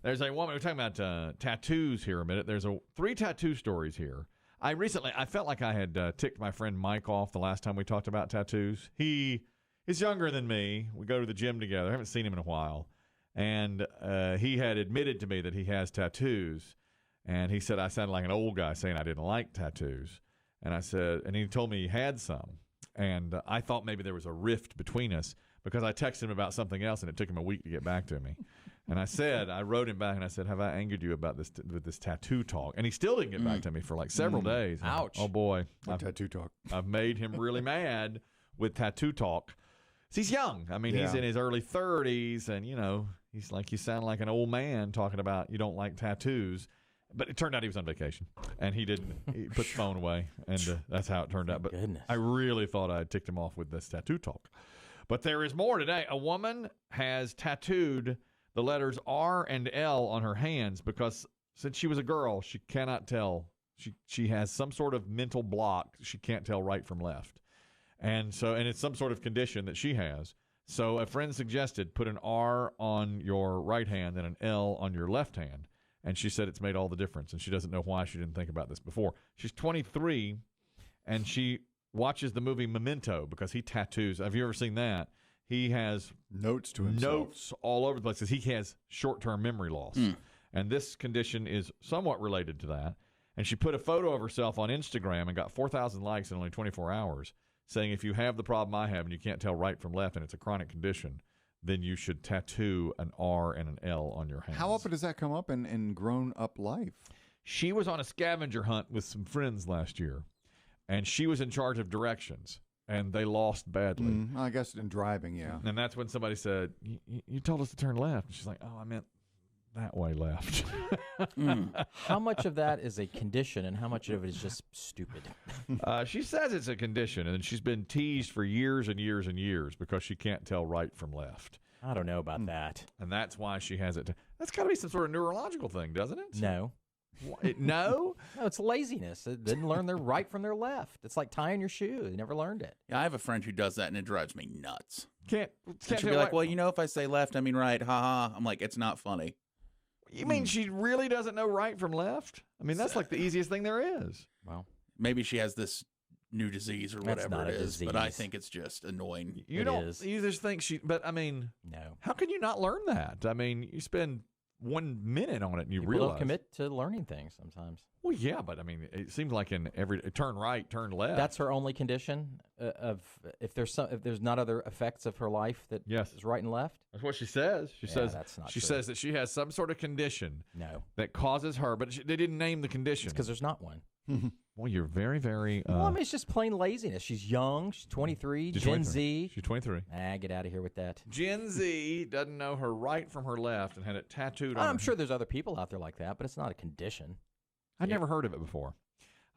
There's a woman. We're talking about tattoos here a minute. There's 3 tattoo stories here. I felt like I had ticked my friend Mike off the last time we talked about tattoos. He is younger than me. We go to the gym together. I haven't seen him in a while. And he had admitted to me that he has tattoos. And he said I sounded like an old guy saying I didn't like tattoos. And I said, and he told me he had some. And I thought maybe there was a rift between us because I texted him about something else, and it took him a week to get back to me. And I wrote him back, and I said, have I angered you about this with this tattoo talk? And he still didn't get back to me for like several days. Ouch. Oh, boy. Tattoo talk. I've made him really mad with tattoo talk. He's young. I mean, he's in his early 30s, and, he's like, you sound like an old man talking about you don't like tattoos. But it turned out he was on vacation, and he put the phone away, and that's how it turned out. But Goodness. I really thought I had ticked him off with this tattoo talk. But there is more today. A woman has tattooed the letters R and L on her hands because since she was a girl, she cannot tell. She has some sort of mental block. She can't tell right from left. And it's some sort of condition that she has. So a friend suggested put an R on your right hand and an L on your left hand. And she said it's made all the difference, and she doesn't know why she didn't think about this before. She's 23, and she watches the movie Memento because he tattoos. Have you ever seen that? He has notes to himself. Notes all over the place because he has short-term memory loss. And this condition is somewhat related to that. And she put a photo of herself on Instagram and got 4,000 likes in only 24 hours saying if you have the problem I have and you can't tell right from left and it's a chronic condition, then you should tattoo an R and an L on your hands. How often does that come up in grown-up life? She was on a scavenger hunt with some friends last year, and she was in charge of directions, and they lost badly. I guess in driving, yeah. And that's when somebody said, you told us to turn left. And she's like, oh, I meant that way left. How much of that is a condition and how much of it is just stupid? She says it's a condition, and she's been teased for years and years and years because she can't tell right from left. I don't know about that. And that's why she has it. That's got to be some sort of neurological thing, doesn't it? No. No? No, it's laziness. They didn't learn their right from their left. It's like tying your shoe. They never learned it. Yeah, I have a friend who does that, and it drives me nuts. Can't she'll be like, well, if I say left, I mean right. Ha ha. I'm like, it's not funny. You mean she really doesn't know right from left? I mean, that's like the easiest thing there is. Well, maybe she has this new disease or whatever it is, but I think it's just annoying. You just think but I mean, no. How can you not learn that? I mean, you spend 1 minute on it and you People realize. Don't commit to learning things sometimes. Well, yeah, but I mean, it seems like in every turn right, turn left. That's her only condition of if there's not other effects of her life that is right and left. That's what she says. She says that's not she true. says that she has some sort of condition. No. That causes her, but they didn't name the condition. Because there's not one. Well, you're very, very. Well, I mean, it's just plain laziness. She's young. She's 23. She's Gen 23. Z. She's 23. Get out of here with that. Gen Z doesn't know her right from her left and had it tattooed on. I'm sure there's other people out there like that, but it's not a condition. I've never heard of it before.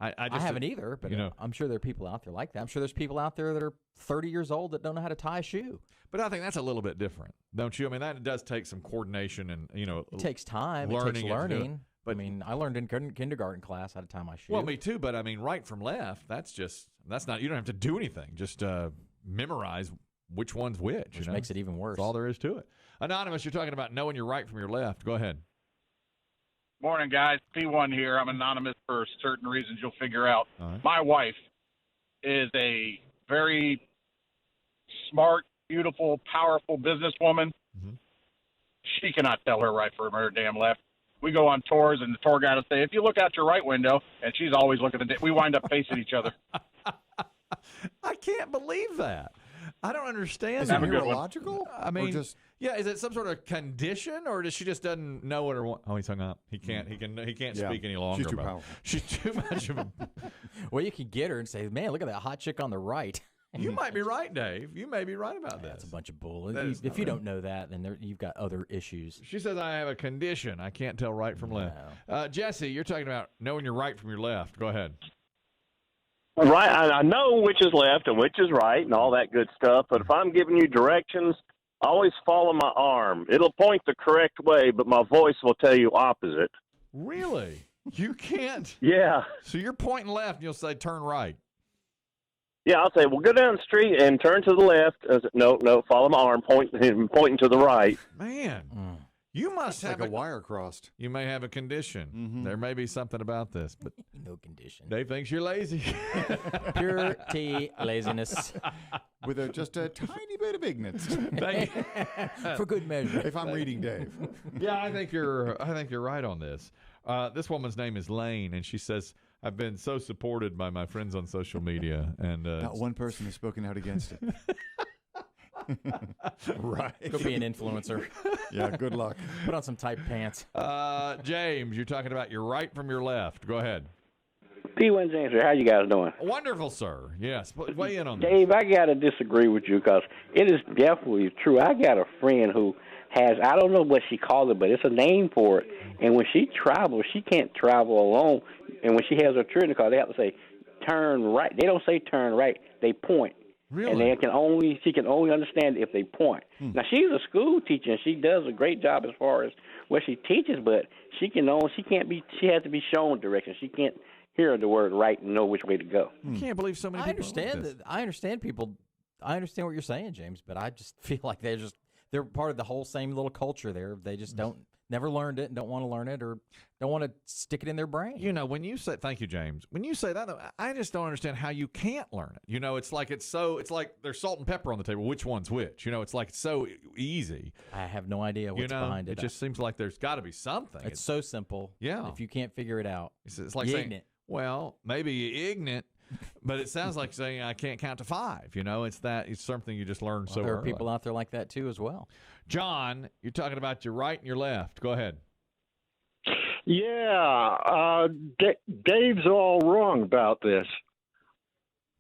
I haven't either, but I'm sure there are people out there like that. I'm sure there's people out there that are 30 years old that don't know how to tie a shoe. But I think that's a little bit different, don't you? I mean, that does take some coordination and, It takes time. It takes learning. But I mean, I learned in kindergarten class how to tie my shoe. Well, me too, but I mean, right from left, that's not, you don't have to do anything. Just memorize which one's which. Which makes it even worse. That's all there is to it. Anonymous, you're talking about knowing your right from your left. Go ahead. Morning, guys. P1 here. I'm anonymous for certain reasons you'll figure out. Right. My wife is a very smart, beautiful, powerful businesswoman. Mm-hmm. She cannot tell her right from her damn left. We go on tours, and the tour guide will say, if you look out your right window, and she's always looking at we wind up facing each other. I can't believe that. I don't understand. Is it neurological? I mean, is it some sort of condition, or does she just doesn't know it or want? Oh, he's hung up. He can't speak any longer. She's too powerful. She's too much of a. Well, you could get her and say, man, look at that hot chick on the right. You might be right, Dave. You may be right about that. That's a bunch of bull. If you don't know that, then you've got other issues. She says, I have a condition. I can't tell right from left. Jesse, you're talking about knowing your right from your left. Go ahead. Right. I know which is left and which is right and all that good stuff, but if I'm giving you directions, I always follow my arm. It'll point the correct way, but my voice will tell you opposite. Really? You can't? Yeah. So you're pointing left and you'll say turn right. Yeah, I'll say, well, go down the street and turn to the left. No, follow my arm, pointing to the right. Man, You must have like a wire crossed. You may have a condition. Mm-hmm. There may be something about this, but No condition. Dave thinks you're lazy. Pure T laziness. With just a tiny bit of ignorance. For good measure. If I'm reading Dave. Yeah, I think you're right on this. This woman's name is Lane, and she says, "I've been so supported by my friends on social media, and Not one person has spoken out against it. Right. Go be an influencer. Yeah, good luck. Put on some tight pants. James, you're talking about your right from your left. Go ahead. P1's answer. How you guys doing? Wonderful, sir. Yes, weigh in on this. Dave, I got to disagree with you because it is definitely true. I got a friend who has, I don't know what she calls it, but it's a name for it. And when she travels, she can't travel alone. And when she has her children car, they have to say, turn right. They don't say turn right. They point. Really? And she can only understand if they point. Now, she's a school teacher, and she does a great job as far as what she teaches, but she has to be shown direction. She can't hear the word right and know which way to go. I can't believe so many people understand like this. I understand people. I understand what you're saying, James, but I just feel like they're part of the whole same little culture there. They just never learned it and don't want to learn it or don't want to stick it in their brain. You know, when you say, thank you, James, when you say that, though, I just don't understand how you can't learn it. You know, it's like there's salt and pepper on the table. Which one's which? You know, it's like it's so easy. I have no idea what's behind it. It just seems like there's got to be something. It's so simple. Yeah. If you can't figure it out, it's like saying, well, maybe ignorant, but it sounds like saying I can't count to 5. You know, it's something you just learn so there are early. people out there like that too as well. John, you're talking about your right and your left. Go ahead. Yeah, Dave's all wrong about this.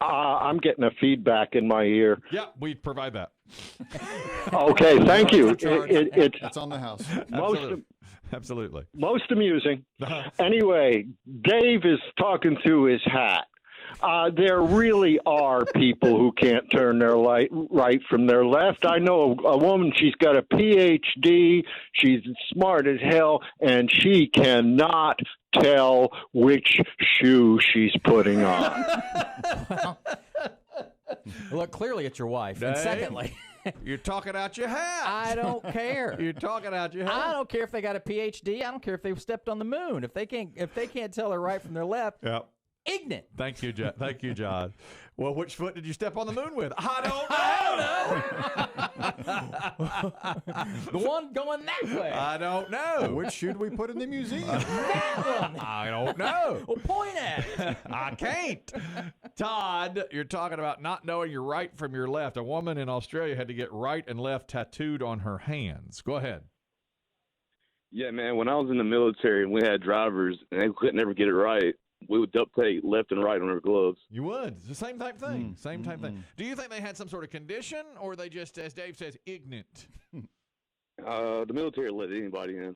I'm getting a feedback in my ear. Yeah, we provide that. Okay, thank you. It's on the house. Absolutely. Most amusing. Anyway, Dave is talking through his hat. There really are people who can't turn their right from their left. I know a woman, she's got a PhD, she's smart as hell, and she cannot tell which shoe she's putting on. Well, look, clearly it's your wife. Dave, and secondly, you're talking out your hat. I don't care. You're talking out your hat. I don't care if they got a PhD. I don't care if they've stepped on the moon. If they can't tell their right from their left. Yep. Ignorant. Thank you, John. Thank you, John. Well, which foot did you step on the moon with? I don't know. The one going that way. I don't know. Which should we put in the museum? That one. I don't know. Well, point at it. I can't. Todd, you're talking about not knowing your right from your left. A woman in Australia had to get right and left tattooed on her hands. Go ahead. Yeah, man, when I was in the military and we had drivers and they couldn't ever get it right, we would duct tape left and right on our gloves. You would. It's the same type thing. Same type thing. Do you think they had some sort of condition, or they just, as Dave says, ignorant? The military let anybody in.